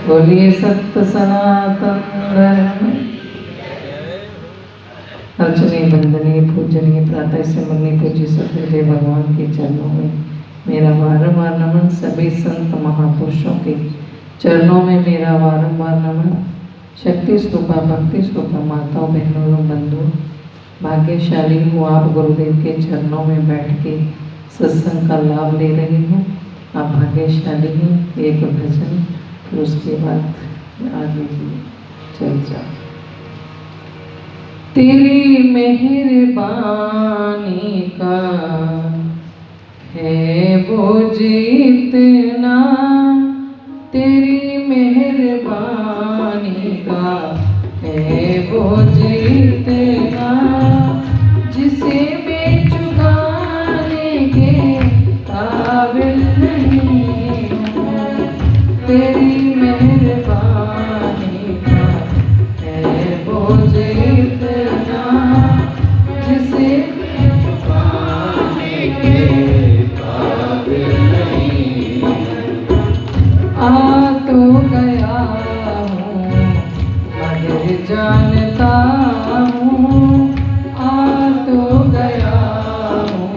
बोलिए सत्य सनातन धर्म। अर्चनीय वंदनीय पूजनीय प्रातः सिमरनीय पूज्य सतगुरुदेव भगवान के चरणों में मेरा बारंबार नमन। सभी संत महापुरुषों के चरणों में मेरा बारंबार नमन। शक्ति स्तूपा भक्ति स्तूपा माताओं बहनों बंधुओं, भाग्यशाली हूँ आप गुरुदेव के चरणों में बैठ के सत्संग का लाभ ले रहे हो। आप भाग्यशाली हैं। एक भजन फिर उसके बाद आगे की चर्चा। तेरी मेहरबानी का है बोझ इतना, तेरी मेहरबानी का है बोझ इतना, जिसे मैं चुकाने के काबिल नहीं हूँ। तेरी मेहरबानी का है बोझ इतना, जिसे मैं चुकाने के काबिल नहीं हूँ। आ तो गया हूँ मगर जानता हूँ, आ तो गया हूँ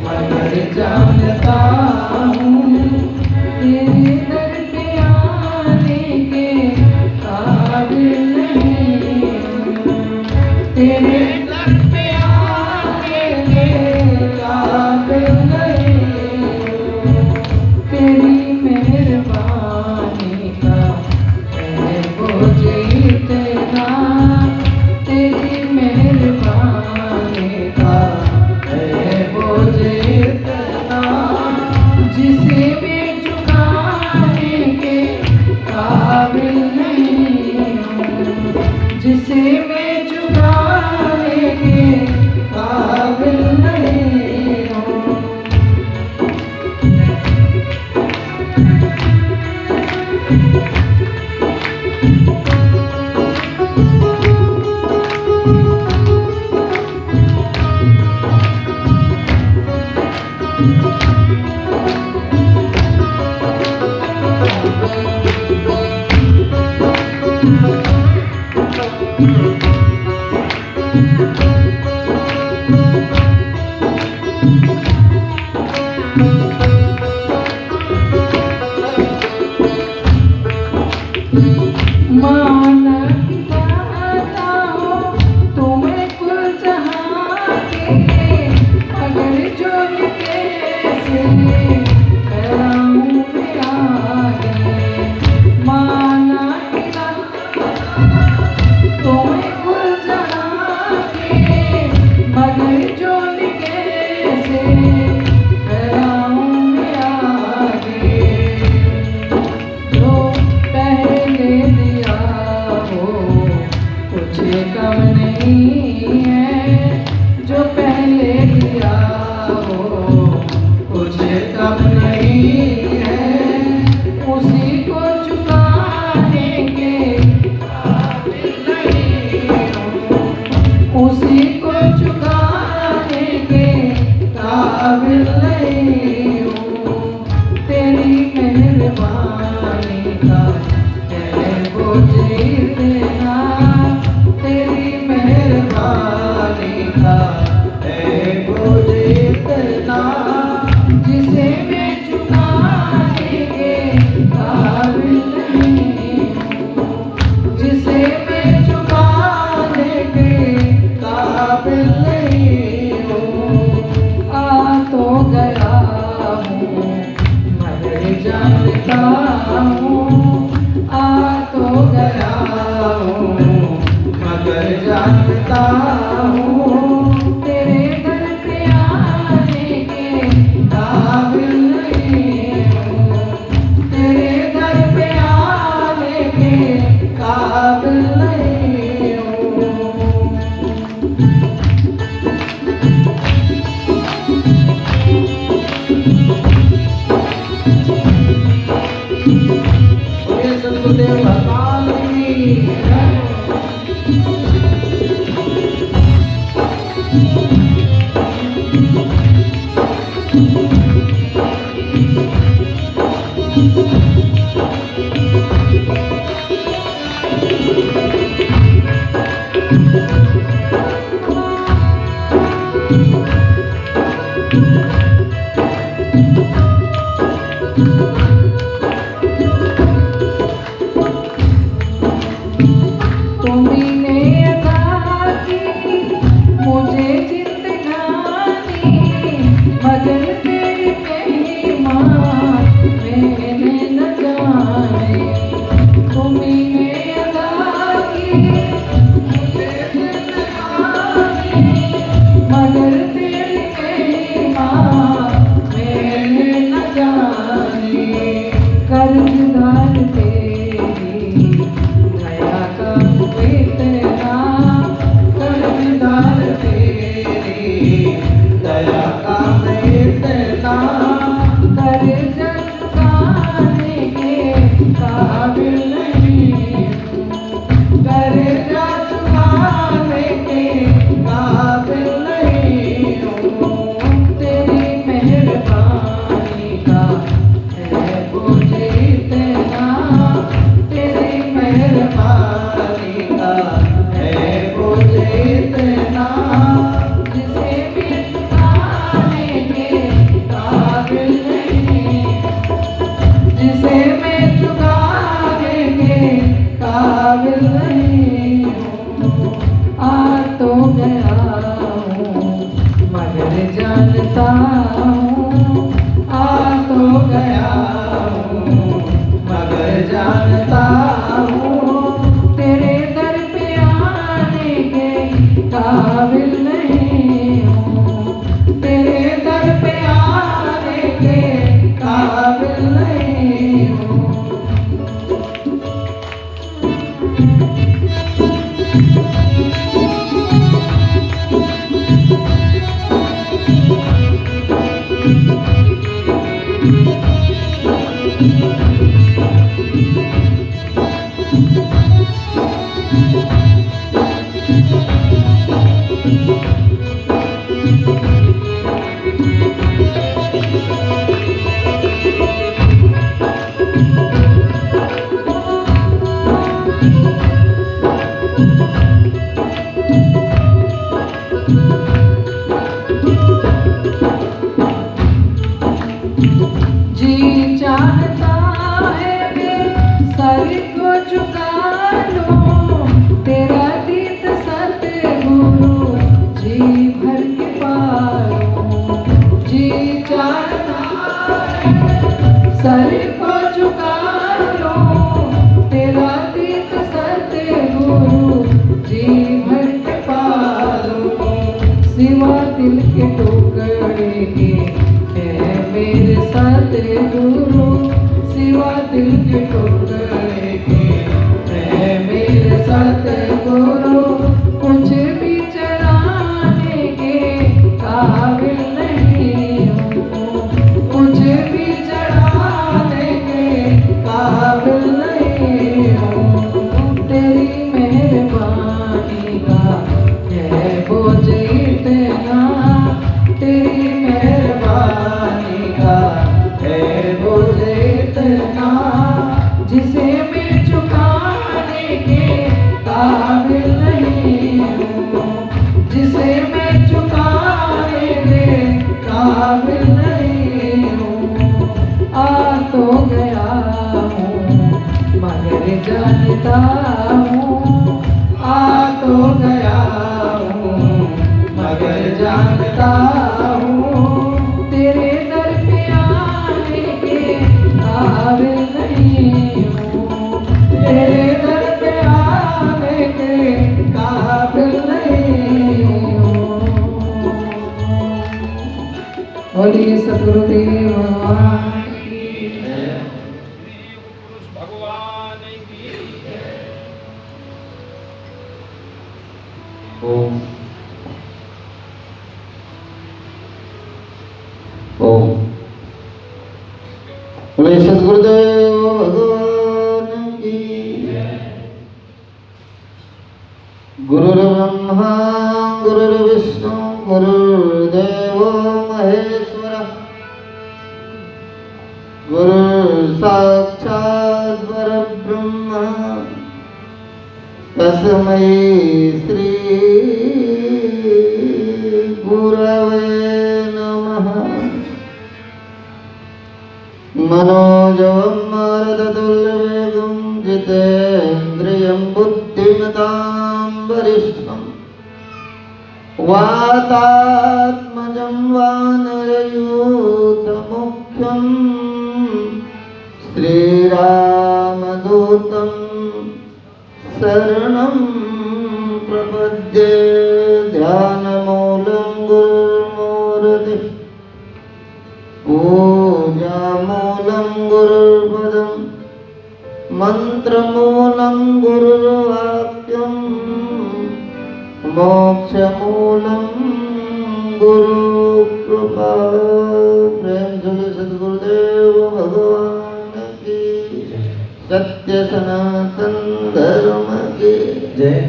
मगर जानता हूँ, तेरे दर पे आने के काबिल नहीं हूँ। तेरे दर पे आने के काबिल नहीं हूँ। तेरी मेहरबानी का है बोझ इतना, तेरी मेहरबानी का है बोझ इतना, जिसे मैं चुकाने के काबिल नहीं हूँ। जिसे मैं चुकाने के काबिल नहीं हूँ। माना कि चाहता हो तुम्हें कुल जहाँ के, अगर जो कैसे कराऊं मैं आगे। माना कि तुम्हें कुल जहाँ के, मगर जो कैसे कराऊं मैं आगे। जो पहले दिया हो कुछ कम नहीं है, जो पहले दिया हो कुछ कम नहीं है, उसी को चुकाने के काबिल नहीं हूँ। उसी को चुकाने के काबिल नहीं हूँ। तेरी मेहरबानी का है बोझ इतना, तेरी मेहरबानी का है बोझ इतना, जिसे मैं चुकाने के काबिल नहीं हूँ। जिसे मैं चुकाने के काबिल नहीं हूँ। आ तो गया हूँ मगर जानता हूँ, आ तो गया हूँ मगर जानता हूँ, तेरे दर पे आने के काबिल नहीं हूँ। तेरे दर पे आने के काबिल नहीं हूँ। सतगुरुदेव भगवान की जय। कर्जदार तेरी दया का इतना, कर्जदार तेरी दया का इतना, कर्ज चुकाने के काबिल नहीं हूँ, कर्ज चुकाने के काबिल नहीं हूँ। तेरी मेहरबानी का है मुझे इतना, तेरी मेहरबानी का है मुझे इतना, जिसे भी चुकाने के काबिल नहीं, जिसे मैं चुकाने के काबिल नहीं हूँ। आ तो गया हूँ मगर जानता हूँ, आ तो गया हूँ मगर जानता हूँ, तेरे दर पे आने के काबिल नहीं हूँ, तेरे दर पे आने के काबिल नहीं हूँ। जी चाहता है मैं सर को झुका लूं, तेरा दीद सतगुरु जी भर के पालूं। जी चाहता है सर को झुका लूं, तेरा दीद सतगुरु जी भर के पालूं। सिवा दिल के टुकड़े के मेरे सतगुरु, सिवा दिल के टुकड़े के है मेरे सतगुरु, कुछ भी चढ़ाने के काबिल नहीं हूँ, कुछ भी चढ़ाने के काबिल नहीं हूँ। तेरी मेहरबानी का है बोझ इतना, तेरी मेहरबानी का है बोझ इतना, जिसे मैं चुकाने के काबिल नहीं हूँ, जिसे मैं चुकाने के काबिल नहीं हूँ। आ तो गया हूँ मगर जानता हूँ, आ तो गया हूँ मगर जानता हूँ, तेरे दर पे आने के काबिल नहीं हूँ, तेरे दर पे आने के काबिल नहीं हूँ। बोलिए सतगुरुदेव भगवान की जय। भगवान की ओम ओम। बोले सद्गुरुदेव भगवान की जय। गुरुर्ब्रह्मा गुरुर्विष्णु गुरुर्देवो महेश्वरः, गुरुः साक्षात् परब्रह्म, तस्मै श्री गुरवे नमः। मनोजवं मारुततुल्यवेगं जितेन्द्रियं बुद्धिमतां वरिष्ठं, वातात्मजं वानरयूथमुख्यं, श्रीरामदूतं शरणं प्रपद्ये। ध्यानमूलं गुरुर्मूर्तिः, पूजामूलं गुरुर्पदम्, मंत्रमूलं गुरुर्वाक्यं मोक्षमूलं गुरुकृपा। प्रेम से सद्गुरुदेव भगवान की सत्य सनातन धर्म की जय।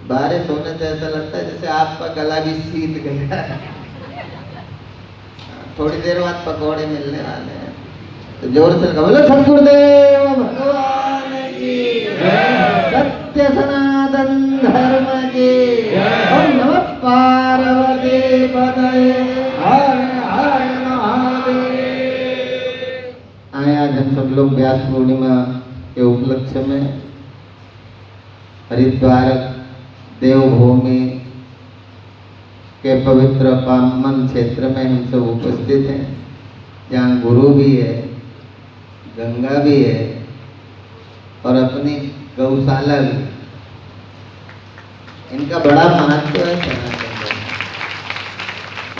बारिश होने से ऐसा लगता है जैसे आपका गला भी सीत गया। थोड़ी देर बाद पकौड़े मिलने वाले हैं, तो जोर से बोलो सद्गुरुदेव भगवान की सत्य सनातन धर्म की। ओम नमः पार्वती पतये हर हर महादेव। आए आज हम सब लोग व्यास पूर्णिमा के उपलक्ष्य में हरिद्वार देवभूमि के पवित्र पावन क्षेत्र में हम सब उपस्थित हैं, जहाँ गुरु भी है, गंगा भी है और अपनी गौशाला भी। इनका बड़ा महत्व है सनातन धर्म।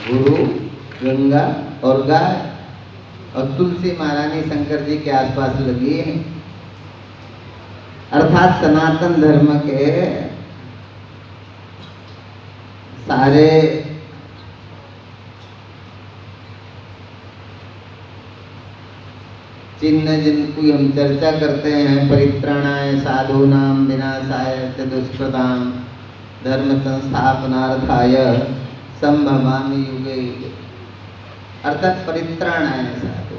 गुरु, गंगा और गाय और तुलसी महारानी शंकर जी के आसपास लगी है, अर्थात सनातन धर्म के सारे चिन्ह जिनकी हम चर्चा करते हैं, परित्राणाय साधूनां विनाशाय च दुष्कृतां धर्म संस्थापनार्थाय संभवामि युगे युगे। अर्थात परित्राणाय साधु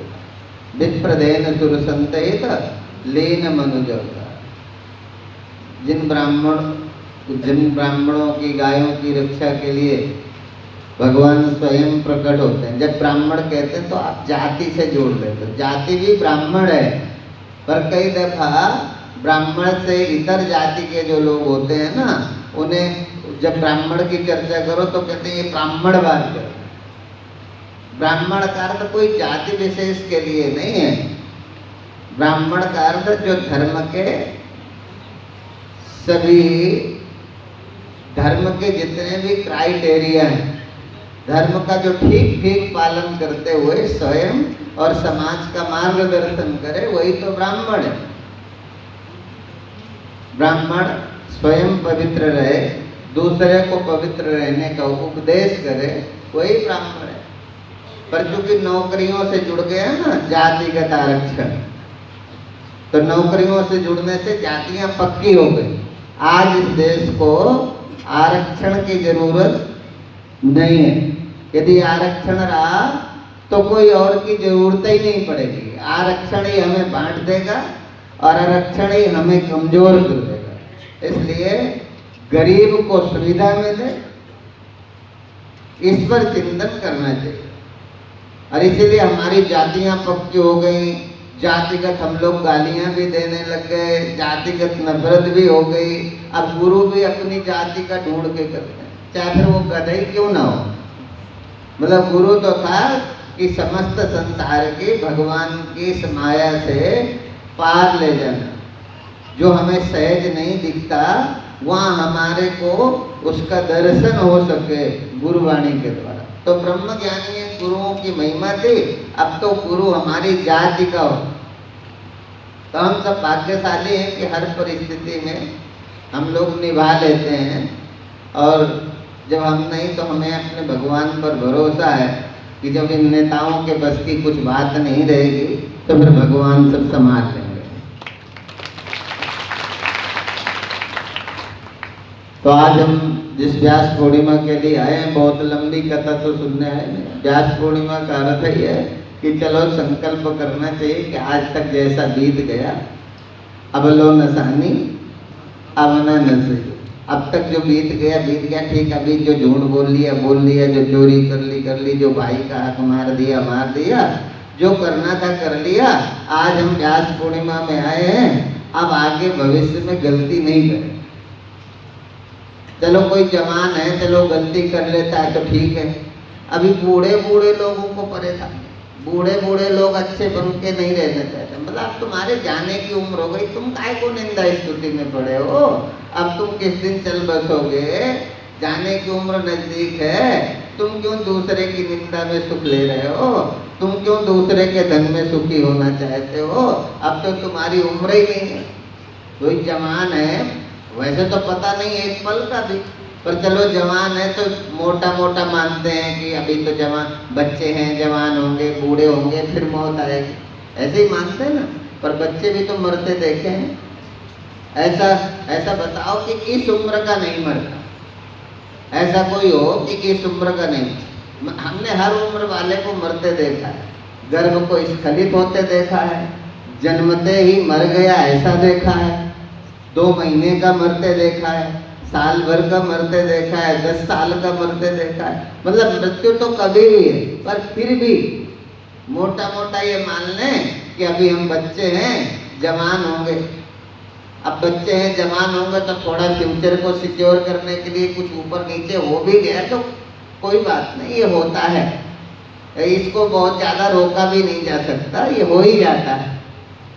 विप्रदेन सुरसंतहित लीन मनुजोता। जिन ब्राह्मणों की गायों की रक्षा के लिए भगवान स्वयं प्रकट होते हैं। जब ब्राह्मण कहते हैं तो आप जाति से जोड़ लेते हो, जाति भी ब्राह्मण है, पर कई दफा ब्राह्मण से इतर जाति के जो लोग होते हैं ना, उन्हें जब ब्राह्मण की चर्चा करो तो कहते हैं ये ब्राह्मणवाद कर। ब्राह्मण का अर्थ कोई जाति विशेष के लिए नहीं है। ब्राह्मण का अर्थ जो धर्म के सभी धर्म के जितने भी क्राइटेरिया हैं, धर्म का जो ठीक ठीक पालन करते हुए स्वयं और समाज का मार्गदर्शन करे, वही तो ब्राह्मण है। ब्राह्मण स्वयं पवित्र रहे, दूसरे को पवित्र रहने का उपदेश करे, वही ब्राह्मण है। पर चूंकि नौकरियों से जुड़ गए हैं ना, जातिगत आरक्षण, तो नौकरियों से जुड़ने से जातियां पक्की हो गई। आज इस देश को आरक्षण की जरूरत नहीं है। यदि आरक्षण रहा तो कोई और की जरूरत ही नहीं पड़ेगी। आरक्षण ही हमें बांट देगा और आरक्षण ही हमें कमजोर कर देगा। इसलिए गरीब को सुविधा मिले, इस पर चिंतन करना चाहिए। और इसीलिए हमारी जातियां पक्की हो गई, जातिगत हम लोग गालियां भी देने लग गए, जातिगत नफरत भी हो गई। अब गुरु भी अपनी जाति का ढूंढ के करते हैं, चाहे फिर वो गधा ही क्यों ना हो। मतलब गुरु तो था कि समस्त संसार की भगवान की इस माया से पार ले जाना। जो हमें सहज नहीं दिखता, वहाँ हमारे को उसका दर्शन हो सके गुरुवाणी के द्वारा। तो ब्रह्म ज्ञानी गुरुओं की महिमा थी। अब तो गुरु हमारी जाति का हो। तो हम सब भाग्यशाली हैं कि हर परिस्थिति में हम लोग निभा लेते हैं। और जब हम नहीं तो हमें अपने भगवान पर भरोसा है कि जब इन नेताओं के बस की कुछ बात नहीं रहेगी तो फिर भगवान सब संभाल लेंगे। तो आज हम जिस व्यास पूर्णिमा के लिए आए हैं, बहुत लंबी कथा तो सुनने आए हैं। व्यास पूर्णिमा का अर्थ ही है कि चलो संकल्प करना चाहिए कि आज तक जैसा बीत गया अब लो नसानी अब न नसी। अब तक जो बीत गया ठीक। अभी जो झूठ बोल लिया, जो चोरी कर ली, जो भाई का हक मार दिया, जो करना था कर लिया। आज हम व्यास पूर्णिमा में आए हैं, अब आगे भविष्य में गलती नहीं करें। चलो कोई जवान है, चलो गलती कर लेता है तो ठीक है। अभी बूढ़े लोगों को परेशान, बूढ़े लोग अच्छे बन के नहीं रहना चाहते। मतलब तुम्हारे जाने की उम्र हो गई, तुम काय को निंदा स्तुति में पड़े हो। अब तुम किस दिन चल बसोगे, जाने की उम्र नजदीक है। तुम क्यों दूसरे की निंदा में सुख ले रहे हो? तुम क्यों दूसरे के धन में सुखी होना चाहते हो? अब तो तुम्हारी उम्र ही नहीं है, कोई जवान है, वैसे तो पता नहीं एक पल का भी, पर चलो जवान है तो मोटा मोटा मानते हैं कि अभी तो जवान बच्चे हैं, जवान होंगे, बूढ़े होंगे, फिर मौत आएगी, ऐसे ही मानते हैं ना। पर बच्चे भी तो मरते देखे हैं। ऐसा बताओ कि किस उम्र का नहीं मरता? ऐसा कोई हो कि किस उम्र का नहीं? हमने हर उम्र वाले को मरते देखा है, गर्भ को स्खलित होते देखा है, जन्मते ही मर गया ऐसा देखा है, 2 महीने का मरते देखा है, साल भर का मरते देखा है, 10 साल का मरते देखा है। मतलब मृत्यु तो कभी भी है, पर फिर भी मोटा मोटा ये मान लें कि अभी हम बच्चे हैं, जवान होंगे। अब बच्चे हैं, जवान होंगे तो थोड़ा फ्यूचर को सिक्योर करने के लिए कुछ ऊपर नीचे हो भी गया तो कोई बात नहीं, ये होता है, इसको बहुत ज़्यादा रोका भी नहीं जा सकता, ये हो ही जाता है।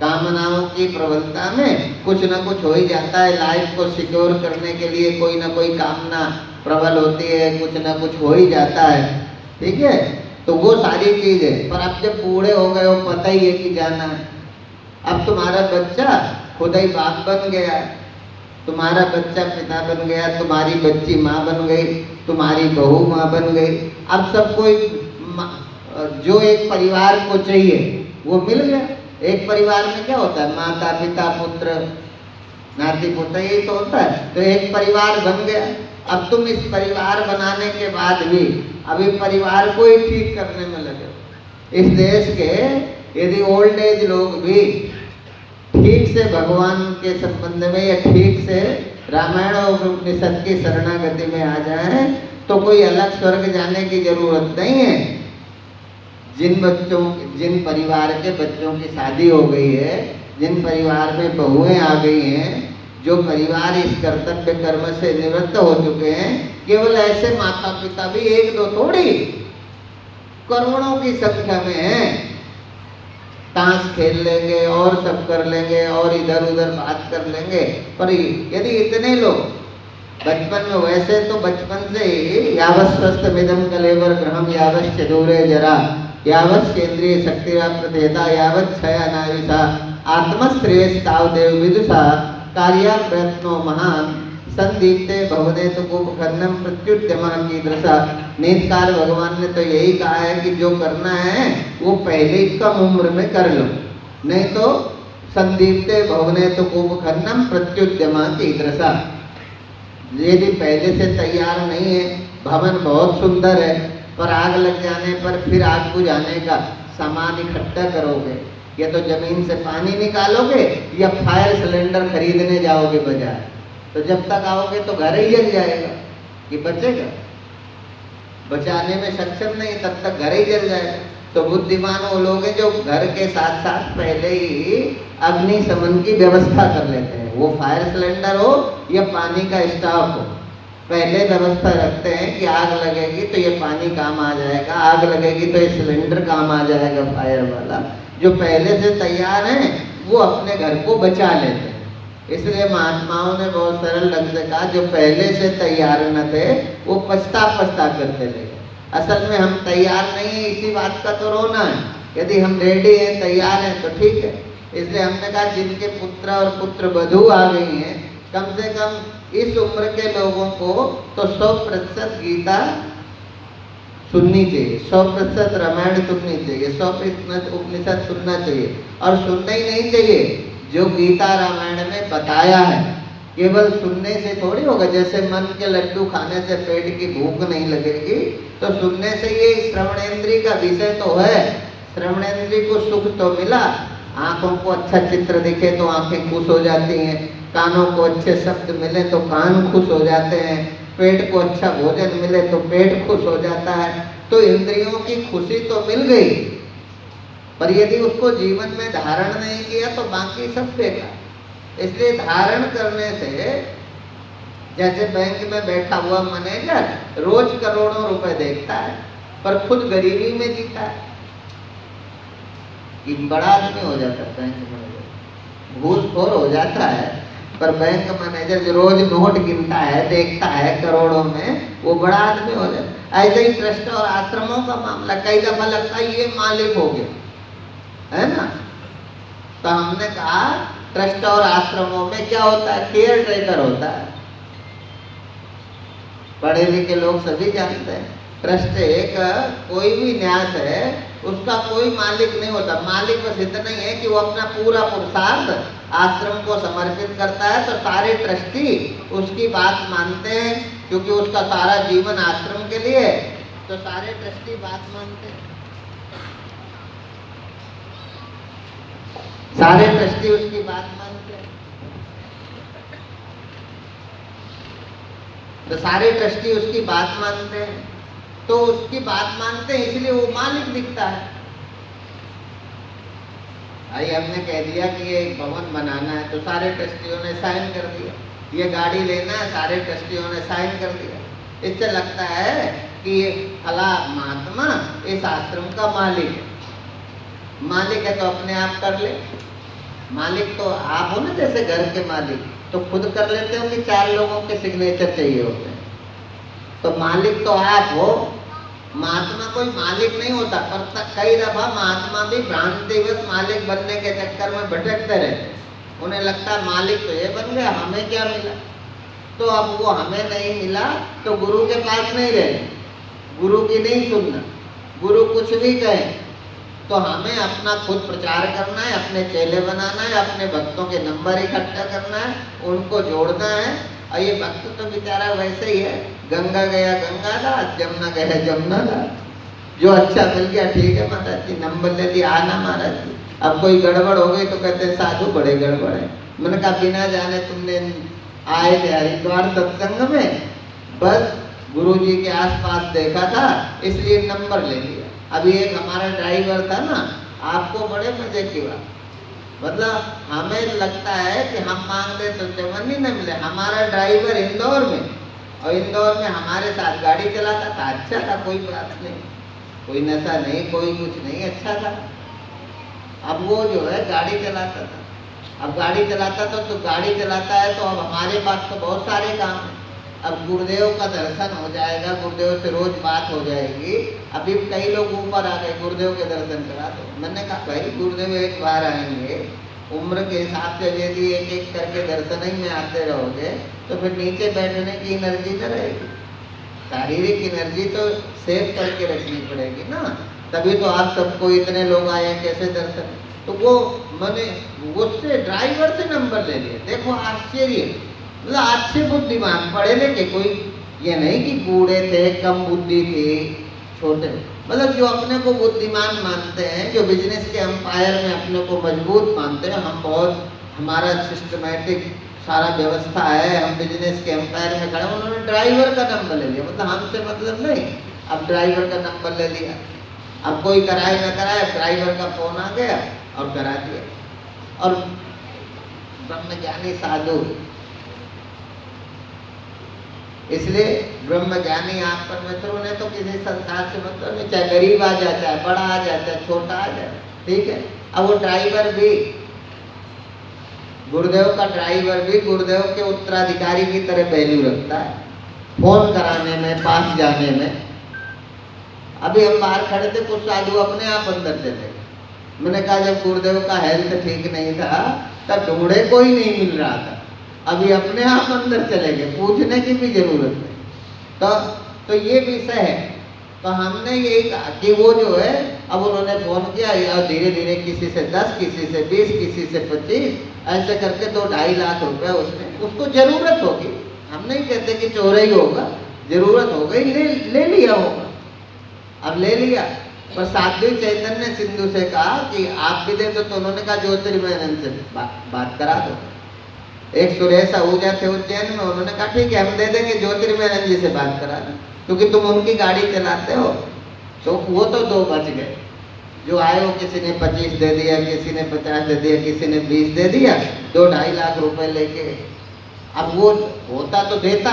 कामनाओं की प्रबलता में कुछ ना कुछ हो ही जाता है। लाइफ को सिक्योर करने के लिए कोई ना कोई कामना प्रबल होती है, कुछ ना कुछ हो ही जाता है, ठीक है। तो वो सारी चीज़ है। पर अब जब बूढ़े हो गए हो, पता ही है कि जाना है। अब तुम्हारा बच्चा खुद ही बाप बन गया, तुम्हारा बच्चा पिता बन गया, तुम्हारी बच्ची माँ बन गई, तुम्हारी बहू माँ बन गई। अब सब कोई जो एक परिवार को चाहिए वो मिल गया। एक परिवार में क्या होता है? माता पिता पुत्र नाती पुत्र, यही तो होता है। तो एक परिवार बन गया। अब तुम इस परिवार बनाने के बाद भी अभी परिवार को ही ठीक करने में लगे हो। इस देश के यदि ओल्ड एज लोग भी ठीक से भगवान के संबंध में या ठीक से रामायण और उपनिषद की शरणागति में आ जाए तो कोई अलग स्वर्ग जाने की जरूरत नहीं है। जिन परिवार के बच्चों की शादी हो गई है, जिन परिवार में बहुएं आ गई हैं, जो परिवार इस कर्तव्य कर्म से निवृत्त हो चुके हैं, केवल ऐसे माता पिता भी एक दो थोड़ी, करोड़ों की संख्या में हैं। ताश खेल लेंगे और सब कर लेंगे और इधर उधर बात कर लेंगे। पर यदि इतने लोग बचपन में, वैसे तो बचपन से ही यावत् स्वस्थ मिदम कलेवर ग्रहम यावत् चतुरे जरा यावत् केंद्रीय शक्ति प्रदेता यावत् छया नाविषा आत्मश्रेयस्ताव देव विदुषा कार्या प्रयत्नो महान संदीप्ते भवने तो कुपखन्नम प्रत्युद्यमा की दृशा। नीतकार भगवान ने तो यही कहा है कि जो करना है वो पहले कम उम्र में कर लो, नहीं तो संदीप्ते भवने तो कुपखन्नम प्रत्युद्यमा की दृशा। यदि पहले से तैयार नहीं है, भवन बहुत सुंदर है, पर आग लग जाने पर फिर आग बुझाने का सामान इकट्ठा करोगे, या तो जमीन से पानी निकालोगे या फायर सिलेंडर खरीदने जाओगे बाजार, तो जब तक आओगे तो घर ही जल जाएगा कि बचेगा? बचाने में सक्षम नहीं, तब तक घर ही जल जाएगा। तो बुद्धिमान वो लोग हैं जो घर के साथ साथ पहले ही अग्निशमन की व्यवस्था कर लेते हैं। वो फायर सिलेंडर हो या पानी का स्टॉव हो, पहले व्यवस्था रखते हैं कि आग लगेगी तो ये पानी काम आ जाएगा, आग लगेगी तो ये सिलेंडर काम आ जाएगा फायर वाला। जो पहले से तैयार हैं वो अपने घर को बचा लेते हैं। इसलिए महात्माओं ने बहुत सरल ढंग से कहा, जो पहले से तैयार न थे वो पछता कर चले गए। असल में हम तैयार नहीं है, इसी बात का तो रोना है। यदि हम रेडी हैं, तैयार हैं तो ठीक है। इसलिए हमने कहा जिनके पुत्र और पुत्र वधू आ गई हैं, कम से कम इस उम्र के लोगों को तो 100% गीता सुननी चाहिए, 100% रामायण सुननी चाहिए, 100% उपनिषद सुनना चाहिए। और सुनना ही नहीं चाहिए, जो गीता रामायण में बताया है, केवल सुनने से थोड़ी होगा। जैसे मन के लड्डू खाने से पेट की भूख नहीं लगेगी, तो सुनने से ये श्रवणेंद्रिय का विषय तो है। श्रवणेंद्रिय को सुख तो मिला, आंखों को अच्छा चित्र दिखे तो आंखें खुश हो जाती हैं, कानों को अच्छे शब्द मिले तो कान खुश हो जाते हैं, पेट को अच्छा भोजन मिले तो पेट खुश हो जाता है। तो इंद्रियों की खुशी तो मिल गई, पर यदि उसको जीवन में धारण नहीं किया तो बाकी सब बेकार। इसलिए धारण करने से, जैसे बैंक में बैठा हुआ मैनेजर रोज करोड़ों रुपए देखता है पर खुद गरीबी में जीता है, कि बड़ा आदमी हो जाता है बैंक मैनेजर, घूसखोर हो जाता है पर बैंक मैनेजर जो रोज नोट गिनता है, देखता है करोड़ों में, वो बड़ा आदमी हो जाए। ऐसे ही ट्रस्ट और आश्रमों का मामला, कई दफा लगता है ये मालिक हो गया, है ना। तो हमने कहा ट्रस्ट और आश्रमों में क्या होता है, केयर टेकर होता है। पढ़े लिखे लोग सभी जानते हैं, ट्रस्ट एक कोई भी न्यास है, उसका कोई मालिक नहीं होता। मालिक बस इतना ही है कि वो अपना पूरा पुरुषार्थ आश्रम को समर्पित करता है, तो सारे ट्रस्टी उसकी बात मानते हैं, क्योंकि उसका सारा जीवन आश्रम के लिए, तो सारे ट्रस्टी बात मानते हैं, सारे ट्रस्टी उसकी बात मानते हैं। तो सारे ट्रस्टी उसकी बात मानते हैं, तो उसकी बात मानते हैं, इसलिए वो मालिक दिखता है। भाई हमने कह दिया कि ये एक भवन बनाना है, तो सारे ट्रस्टियों ने साइन कर दिया। ये गाड़ी लेना है, सारे ट्रस्टियों ने साइन कर दिया। इससे लगता है कि ये फला महात्मा इस आश्रम का मालिक है। मालिक है तो अपने आप कर ले। मालिक तो आप हो ना, जैसे घर के मालिक तो खुद कर लेते हो कि 4 लोगों के सिग्नेचर चाहिए होते हैं। तो मालिक तो आप हो, महात्मा कोई मालिक नहीं होता। पर कई दफा महात्मा भी भ्रांतिवश मालिक बनने के चक्कर में भटकते रहते। उन्हें लगता है मालिक तो ये बन गया, हमें क्या मिला। तो अब वो हमें नहीं मिला तो गुरु के पास नहीं रहे, गुरु की नहीं सुनना। गुरु कुछ भी कहे तो हमें अपना खुद प्रचार करना है, अपने चेले बनाना है, अपने भक्तों के नंबर इकट्ठा करना है, उनको जोड़ना है। और ये भक्त तो बेचारा वैसे ही है, गंगा गया गंगादास, जमुना गया जमुनादास। जो अच्छा मिल गया ठीक है महाराज जी, नंबर ले लिया, आना महाराज जी। अब कोई गड़बड़ हो गई तो कहते हैं साधु बड़े गड़बड़ है। मैंने कहा बिना जाने तुमने आए थे हरिद्वार सत्संग में, बस गुरु जी के आसपास देखा था इसलिए नंबर ले लिया। अभी एक हमारा ड्राइवर था ना, आपको बड़े मजे की बात, मतलब हमें लगता है कि हम मांगते तो जवानी न मिले। हमारा ड्राइवर इंदौर में, और इंदौर में हमारे साथ गाड़ी चलाता था, अच्छा था, कोई बात नहीं, कोई नशा नहीं, कोई कुछ नहीं, अच्छा था। अब वो जो है गाड़ी चलाता था, अब गाड़ी चलाता था तो गाड़ी चलाता है तो अब हमारे पास तो बहुत सारे काम हैं। अब गुरुदेव का दर्शन हो जाएगा, गुरुदेव से रोज बात हो जाएगी। अभी कई लोग ऊपर आ गए, गुरुदेव के दर्शन करा दो। मैंने कहा भाई गुरुदेव एक बार आएंगे, उम्र के हिसाब से यदि एक एक करके दर्शन ही में आते रहोगे तो फिर नीचे बैठने की एनर्जी न रहेगी। शारीरिक एनर्जी तो सेव करके रखनी पड़ेगी ना, तभी तो आप सबको इतने लोग आए कैसे दर्शन। तो वो मैंने उससे ड्राइवर से नंबर ले लिया। देखो आश्चर्य, मतलब अच्छे बुद्धिमान पढ़े लिखे, कोई ये नहीं कि बूढ़े थे, कम बुद्धि थी, छोटे, मतलब जो अपने को बुद्धिमान मानते हैं, जो बिजनेस के अंपायर में अपने को मजबूत मानते हैं। हम बहुत, हमारा सिस्टमेटिक सारा व्यवस्था है, हम बिजनेस के अंपायर में खड़े। उन्होंने ड्राइवर का नंबर ले लिया, मतलब हमसे मतलब नहीं, अब ड्राइवर का नंबर ले लिया। अब कोई कराए न कराए, ड्राइवर का फोन आ गया और करा दिया। और ब्रह्मज्ञानी साधु, इसलिए ब्रह्मज्ञानी आप परमेश्वर ने तो किसी संसार से मतलब नहीं, चाहे गरीब आ जाए, चाहे बड़ा आ जाए, चाहे छोटा आ जाए, ठीक है। अब वो ड्राइवर भी, गुरुदेव का ड्राइवर भी गुरुदेव के उत्तराधिकारी की तरह वैल्यू रखता है, फोन कराने में, पास जाने में। अभी हम बाहर खड़े थे, कुछ साधु अपने आप अंदर चले। मैंने कहा जब गुरुदेव का हेल्थ ठीक नहीं था तब ढूंढे कोई नहीं मिल रहा था, अभी अपने आप अंदर चले गए, पूछने की भी जरूरत नहीं। तो ये विषय है। तो हमने यही कहा कि वो जो है, अब उन्होंने फोन किया, या धीरे धीरे किसी से 10, किसी से 20, किसी से 25, ऐसे करके 2-2.5 लाख रुपए उसको जरूरत होगी, हम नहीं कहते कि चोरी होगा, जरूरत हो गई, ले लिया होगा। अब ले लिया, पर साध्वी चैतन्य सिंधु से कहा कि आप भी दे दो, तो उन्होंने कहा ज्योतिर्मयानंद से बात करा दो। एक सुरेश आहूजा थे उज्जैन में, उन्होंने कहा ठीक है हम दे देंगे, ज्योतिर्मयानंद जी से बात करा दो, क्योंकि तुम उनकी गाड़ी चलाते हो। तो वो तो 2 बच गए, जो आए वो किसी ने 25 दे दिया, किसी ने 50 दे दिया, किसी ने 20 दे दिया, 2-2.5 लाख रुपए लेके। अब वो होता तो देता,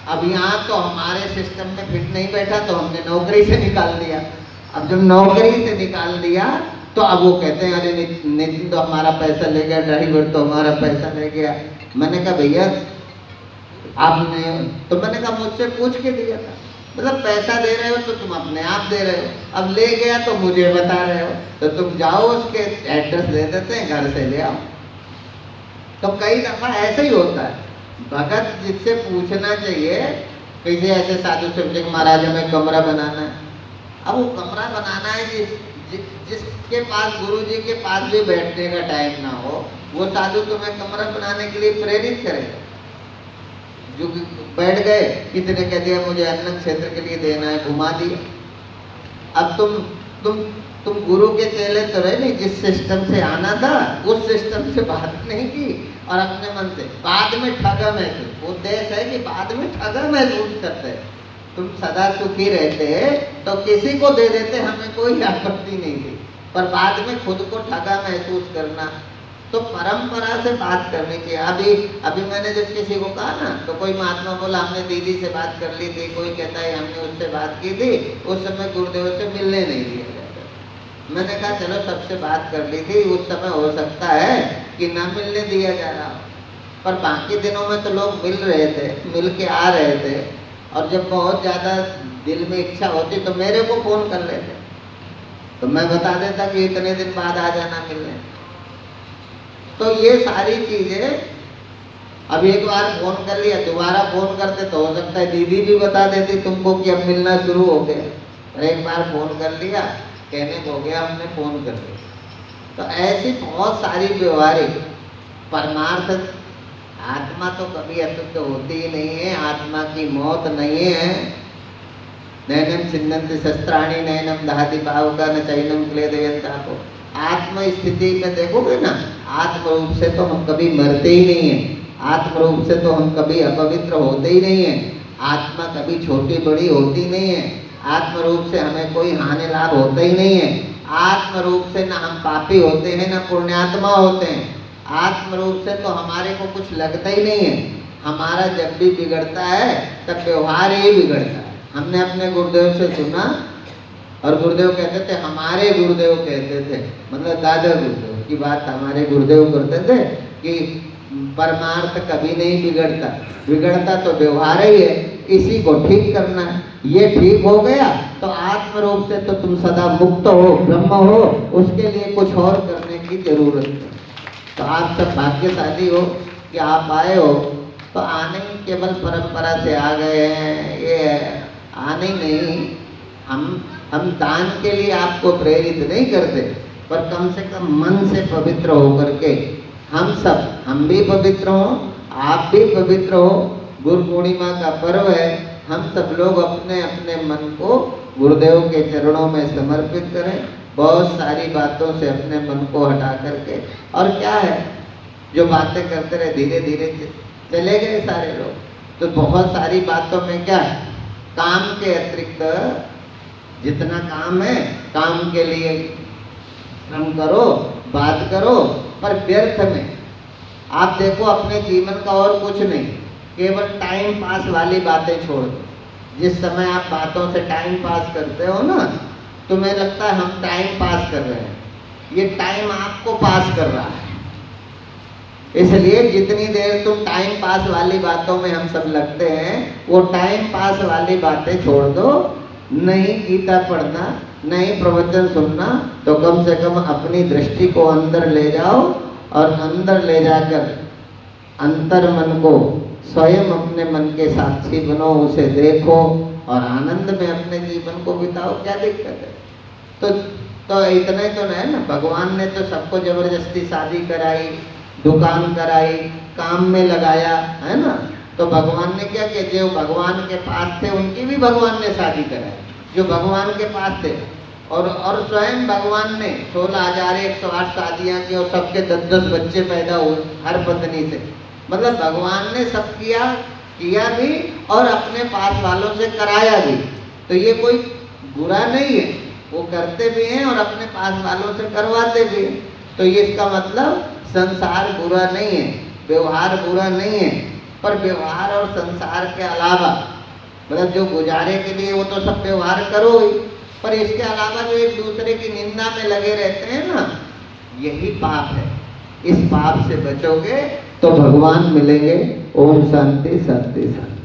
अब यहाँ तो हमारे सिस्टम में फिट नहीं बैठा, तो हमने नौकरी से निकाल दिया। अब जब नौकरी से निकाल दिया तो अब वो कहते हैं अरे नितिन तो हमारा पैसा ले गया, ड्राइवर तो हमारा पैसा ले गया। मैंने कहा भैया आपने, तो मैंने कहा मुझसे पूछ के दिया था, मतलब पैसा दे रहे हो तो तुम अपने आप दे रहे हो, अब ले गया तो मुझे बता रहे हो, तो तुम जाओ उसके एड्रेस दे देते हैं, घर से ले आओ। तो कई दफा ऐसे ही होता है, भगत जिससे पूछना चाहिए, कैसे ऐसे साधु से पूछे कि महाराज हमें कमरा बनाना है, अब वो कमरा बनाना है जिसके पास गुरु जी के पास भी बैठने का टाइम ना हो, वो साधु तुम्हें कमरा बनाने के लिए प्रेरित करेगा। जो बैठ गए, कितने कह दिया मुझे अन्न क्षेत्र के लिए देना है, घुमा दिया। अब तुम गुरु के चेले तो रहे नहीं, जिस सिस्टम से आना था उस सिस्टम से बात नहीं की और अपने मन से बाद में ठगा महसूस, उद्देश्य है कि बाद में ठगा महसूस करते। तुम सदा सुखी रहते तो किसी को दे देते, हमें कोई आपत्ति नहीं थी, पर बाद में खुद को ठगा महसूस करना। तो परंपरा से बात करनी चाहिए। अभी मैंने जब किसी को कहा ना, तो कोई महात्मा बोला हमने दीदी से बात कर ली थी, कोई कहता है हमने उससे बात की थी, उस समय गुरुदेव से मिलने नहीं दिया जाता। मैंने कहा चलो सबसे बात कर ली थी, उस समय हो सकता है कि ना मिलने दिया जा रहा, पर बाकी दिनों में तो लोग मिल रहे थे, मिल के आ रहे थे, और जब बहुत ज़्यादा दिल में इच्छा होती तो मेरे को फ़ोन कर लेते, तो मैं बता देता कि इतने दिन बाद आ जाना मिलने। तो ये सारी चीज़ें, अब एक बार फ़ोन कर लिया, दोबारा फ़ोन करते तो हो सकता है दीदी भी बता देती तुमको कि अब मिलना शुरू हो गया, और एक बार फ़ोन कर लिया, कहने को हो गया हमने फ़ोन कर लिया। तो ऐसी बहुत सारी व्यवहारिक परमार्थ, आत्मा तो कभी अशुद्ध होती ही नहीं है, आत्मा की मौत नहीं है। नैनम छिन्नन्ति शस्त्राणि नैनम दहति पावका न चैनम क्लेदयन्तापो। आत्म स्थिति में देखोगे ना, आत्म रूप से तो हम कभी मरते ही नहीं हैं, आत्म रूप से तो हम कभी अपवित्र होते ही नहीं हैं, आत्मा कभी छोटी बड़ी होती नहीं है, आत्म रूप से हमें कोई हानि लाभ होता ही नहीं है, आत्म रूप से ना हम पापी होते हैं ना पुण्यात्मा होते हैं, आत्म रूप से तो हमारे को कुछ लगता ही नहीं है। हमारा जब भी बिगड़ता है तब व्यवहार ही बिगड़ता है। हमने अपने गुरुदेव से सुना, और गुरुदेव कहते थे, हमारे गुरुदेव कहते थे, मतलब दादा गुरुदेव की बात हमारे गुरुदेव करते थे कि परमार्थ कभी नहीं बिगड़ता, बिगड़ता तो व्यवहार ही है, इसी को ठीक करना है। ये ठीक हो गया तो आत्म रूप से तो तुम सदा मुक्त हो, ब्रह्म हो, उसके लिए कुछ और करने की जरूरत है। तो आप सब भाग्यशाली हो कि आप आए हो, तो आने ही केवल परंपरा से आ गए हैं, ये आने नहीं, हम दान के लिए आपको प्रेरित नहीं करते, पर कम से कम मन से पवित्र होकर के हम भी पवित्र हो, आप भी पवित्र हो। गुरु पूर्णिमा का पर्व है, हम सब लोग अपने अपने मन को गुरुदेव के चरणों में समर्पित करें, बहुत सारी बातों से अपने मन को हटा करके। और क्या है, जो बातें करते रहे धीरे धीरे चले गए सारे लोग, तो बहुत सारी बातों में क्या है, काम के अतिरिक्त जितना काम है, काम के लिए श्रम करो, बात करो, पर व्यर्थ में आप देखो अपने जीवन का और कुछ नहीं, केवल टाइम पास वाली बातें छोड़ दो। जिस समय आप बातों से टाइम पास करते हो ना, तुम्हें लगता है हम टाइम पास कर रहे हैं, ये टाइम आपको पास कर रहा है। इसलिए जितनी देर तुम टाइम पास वाली बातों में हम सब लगते हैं, वो टाइम पास वाली बातें छोड़ दो। नहीं गीता पढ़ना, नहीं प्रवचन सुनना, तो कम से कम अपनी दृष्टि को अंदर ले जाओ, और अंदर ले जाकर अंतर मन को स्वयं अपने मन के साक्षी बनो, उसे देखो और आनंद में अपने जीवन को बिताओ। क्या दिक्कत है? तो इतने तो नहीं ना, भगवान ने तो सबको जबरदस्ती शादी कराई, दुकान कराई, काम में लगाया, है ना। तो भगवान ने क्या किया, जो भगवान के पास थे उनकी भी भगवान ने शादी कराई, जो भगवान के पास थे। और स्वयं भगवान ने 16,108 शादियाँ की, और सबके 10-10 बच्चे पैदा हुए हर पत्नी से। मतलब भगवान ने सब किया भी और अपने पास वालों से कराया भी। तो ये कोई बुरा नहीं है, वो करते भी हैं और अपने पास वालों से करवाते भी हैं। तो ये इसका मतलब संसार बुरा नहीं है, व्यवहार बुरा नहीं है, पर व्यवहार और संसार के अलावा मतलब जो गुजारे के लिए वो तो सब व्यवहार करो ही, पर इसके अलावा जो एक दूसरे की निंदा में लगे रहते हैं ना, यही पाप है। इस पाप से बचोगे तो भगवान मिलेंगे। ओम शांति शांति शांति।